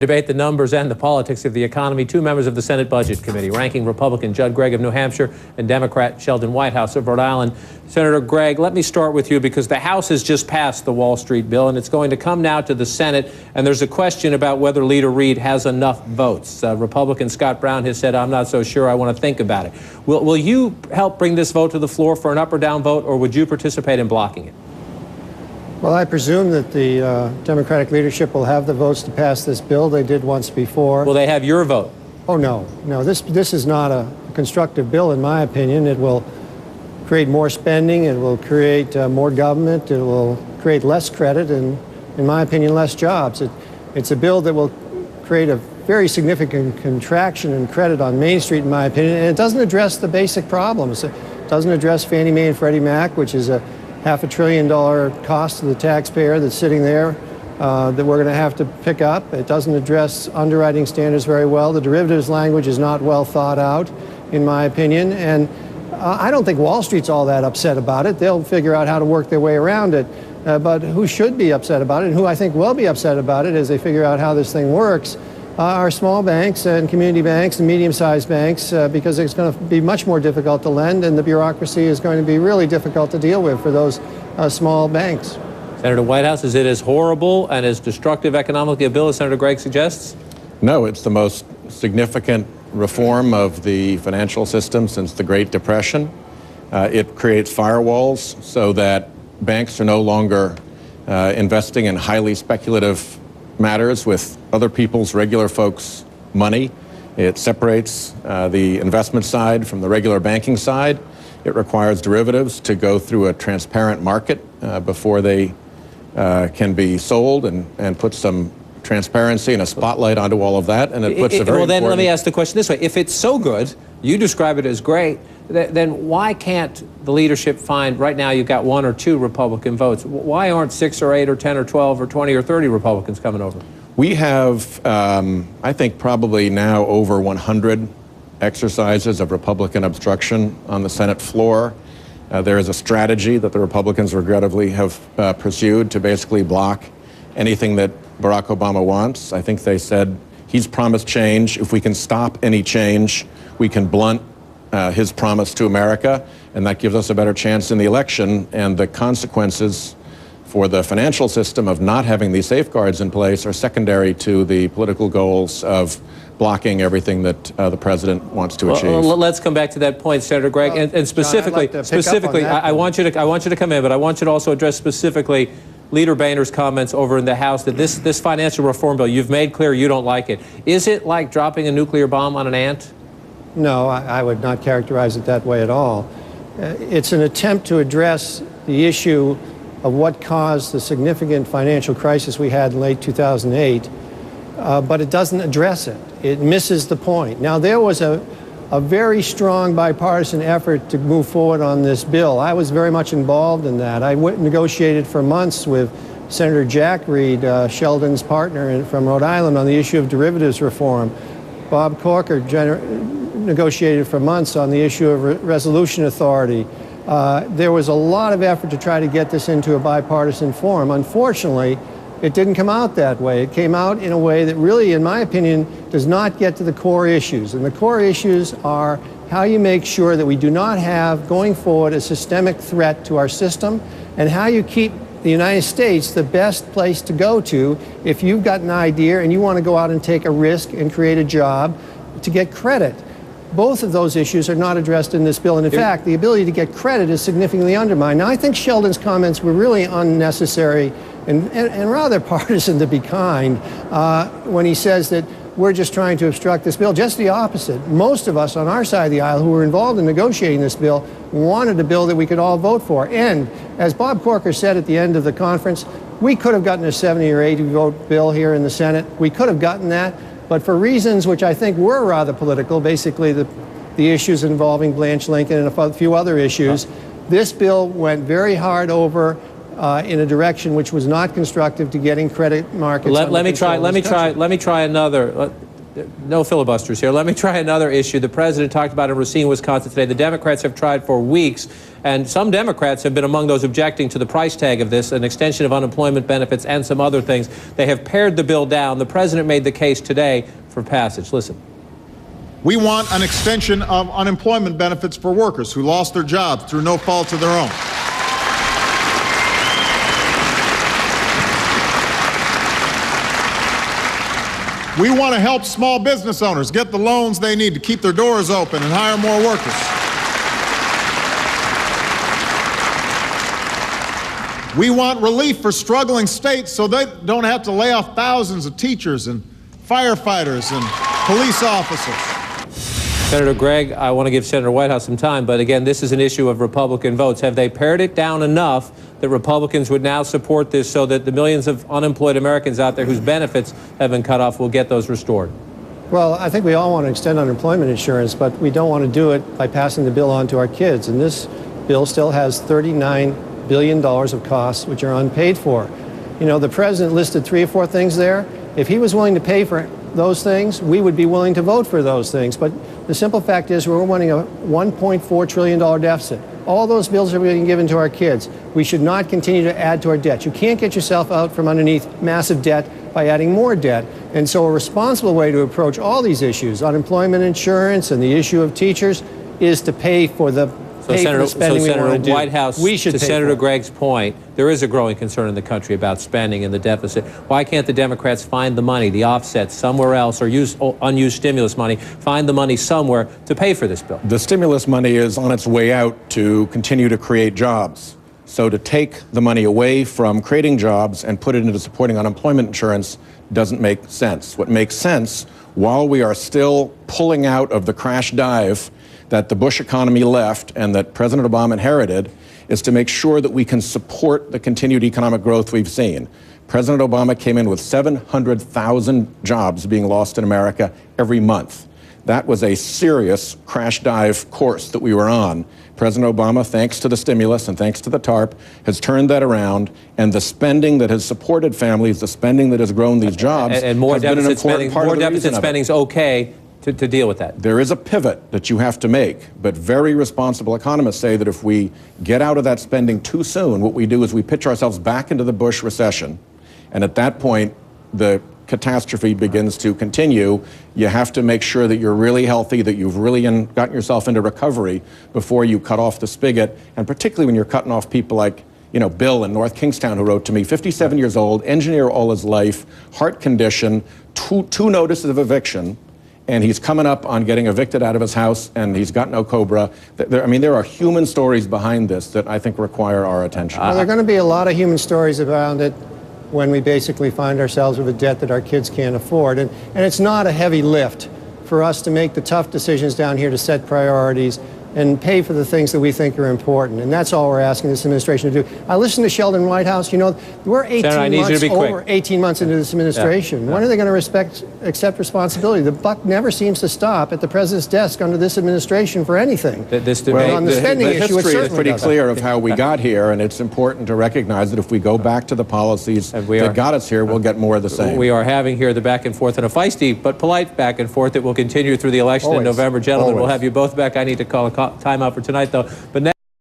Debate the numbers and the politics of the economy. Two members of the Senate Budget Committee, ranking Republican Gregg of New Hampshire and Democrat Sheldon Whitehouse of Rhode Island. Senator Gregg, let me start with you because the House has just passed the Wall Street bill and it's going to come now to the Senate, and there's a question about whether Leader Reid has enough votes. Republican Scott Brown has said, I'm not so sure, I want to think about it. Will you help bring this vote to the floor for an up or down vote, or would you participate in blocking it? Well, I presume that the Democratic leadership will have the votes to pass this bill. They did once before. Will they have your vote? Oh, no. No, this is not a constructive bill, in my opinion. It will create more spending. It will create more government. It will create less credit and, in my opinion, less jobs. It's a bill that will create a very significant contraction in credit on Main Street, in my opinion, and it doesn't address the basic problems. It doesn't address Fannie Mae and Freddie Mac, which is a $500 billion cost to the taxpayer that's sitting there that we're going to have to pick up. It doesn't address underwriting standards very well. The derivatives language is not well thought out, in my opinion. And I don't think Wall Street's all that upset about it. They'll figure out how to work their way around it. But who should be upset about it, and who I think will be upset about it as they figure out how this thing works, are small banks and community banks and medium-sized banks, because it's going to be much more difficult to lend, and the bureaucracy is going to be really difficult to deal with for those small banks. Senator Whitehouse, is it as horrible and as destructive economically a bill as Senator Gregg suggests? No, it's the most significant reform of the financial system since the Great Depression. It creates firewalls so that banks are no longer investing in highly speculative matters with other people's, regular folks' money. It separates the investment side from the regular banking side. It requires derivatives to go through a transparent market before they can be sold, and put some transparency and a spotlight onto all of that. And it puts a very well, then important... let me ask the question this way. If it's so good, you describe it as great, then why can't the leadership find, right now you've got 1 or 2 Republican votes, why aren't 6 or 8 or 10 or 12 or 20 or 30 Republicans coming over? We have, I think, probably now over 100 exercises of Republican obstruction on the Senate floor. There is a strategy that the Republicans regrettably have pursued to basically block anything that Barack Obama wants. I think they said he's promised change. If we can stop any change, we can blunt his promise to America, and that gives us a better chance in the election. And the consequences for the financial system of not having these safeguards in place are secondary to the political goals of blocking everything that the president wants to achieve. Well, let's come back to that point, Senator Gregg, and specifically, John, I want you to come in, but I want you to also address specifically Leader Boehner's comments over in the House that this financial reform bill, you've made clear you don't like it. Is it like dropping a nuclear bomb on an ant? No, I would not characterize it that way at all. It's an attempt to address the issue of what caused the significant financial crisis we had in late 2008, but it doesn't address it. It misses the point. Now, there was a very strong bipartisan effort to move forward on this bill. I was very much involved in that. I negotiated for months with Senator Jack Reed, Sheldon's partner from Rhode Island, on the issue of derivatives reform. Bob Corker negotiated for months on the issue of resolution authority. There was a lot of effort to try to get this into a bipartisan form. Unfortunately, it didn't come out that way. It came out in a way that really, in my opinion, does not get to the core issues. And the core issues are how you make sure that we do not have, going forward, a systemic threat to our system, and how you keep the United States the best place to go to if you've got an idea and you want to go out and take a risk and create a job to get credit. Both of those issues are not addressed in this bill, and in fact, the ability to get credit is significantly undermined. Now, I think Sheldon's comments were really unnecessary and rather partisan, to be kind, when he says that we're just trying to obstruct this bill. Just the opposite. Most of us on our side of the aisle who were involved in negotiating this bill wanted a bill that we could all vote for. And as Bob Corker said at the end of the conference, we could have gotten a 70 or 80 vote bill here in the Senate. We could have gotten that. But for reasons which I think were rather political, basically the issues involving Blanche Lincoln and a few other issues, this bill went very hard over in a direction which was not constructive to getting credit markets. Let me try another. no filibusters here. Let me try another issue. The president talked about in Racine, Wisconsin today. The Democrats have tried for weeks, and some Democrats have been among those objecting to the price tag of this, an extension of unemployment benefits and some other things. They have pared the bill down. The president made the case today for passage. Listen. We want an extension of unemployment benefits for workers who lost their jobs through no fault of their own. We want to help small business owners get the loans they need to keep their doors open and hire more workers. We want relief for struggling states so they don't have to lay off thousands of teachers and firefighters and police officers. Senator Gregg, I want to give Senator Whitehouse some time, but again, this is an issue of Republican votes. Have they pared it down enough that Republicans would now support this so that the millions of unemployed Americans out there whose benefits have been cut off will get those restored? Well, I think we all want to extend unemployment insurance, but we don't want to do it by passing the bill on to our kids. And this bill still has $39 billion of costs which are unpaid for. You know, the president listed 3 or 4 things there. If he was willing to pay for those things, we would be willing to vote for those things. But the simple fact is we're running a $1.4 trillion deficit. All those bills are being given to our kids. We should not continue to add to our debt. You can't get yourself out from underneath massive debt by adding more debt. And so a responsible way to approach all these issues, unemployment insurance and the issue of teachers, is to pay for the spending we want to do. Whitehouse, we should to Senator Gregg's point, there is a growing concern in the country about spending and the deficit. Why can't the Democrats find the money, the offsets, somewhere else, or use unused stimulus money, find the money somewhere to pay for this bill? The stimulus money is on its way out to continue to create jobs. So to take the money away from creating jobs and put it into supporting unemployment insurance doesn't make sense. What makes sense, while we are still pulling out of the crash dive that the Bush economy left and that President Obama inherited, is to make sure that we can support the continued economic growth we've seen. President Obama came in with 700,000 jobs being lost in America every month. That was a serious crash dive course that we were on. President Obama, thanks to the stimulus and thanks to the TARP, has turned that around, and the spending that has supported families, the spending that has grown these jobs, and more has been an important part of the reason of it. More deficit spending is okay to deal with that. There is a pivot that you have to make, but very responsible economists say that if we get out of that spending too soon, what we do is we pitch ourselves back into the Bush recession, and at that point, the catastrophe begins to continue. You have to make sure that you're really healthy, that you've really gotten yourself into recovery before you cut off the spigot, and particularly when you're cutting off people like Bill in North Kingstown, who wrote to me, 57 years old, engineer all his life, heart condition, two notices of eviction, and he's coming up on getting evicted out of his house, and he's got no COBRA. There are human stories behind this that I think require our attention. Well, there are going to be a lot of human stories around it when we basically find ourselves with a debt that our kids can't afford. And it's not a heavy lift for us to make the tough decisions down here to set priorities and pay for the things that we think are important. And that's all we're asking this administration to do. I listened to Sheldon Whitehouse. We're 18 months into this administration. When are they going to accept responsibility? The buck never seems to stop at the president's desk under this administration for anything. On the spending issue, history is pretty clear of how we got here, and it's important to recognize that if we go back to the policies that got us here, we'll get more of the same. We are having here the back and forth, and a feisty but polite back and forth that will continue through the election in November. Gentlemen, we'll have you both back. I need to call a time out for tonight, though. But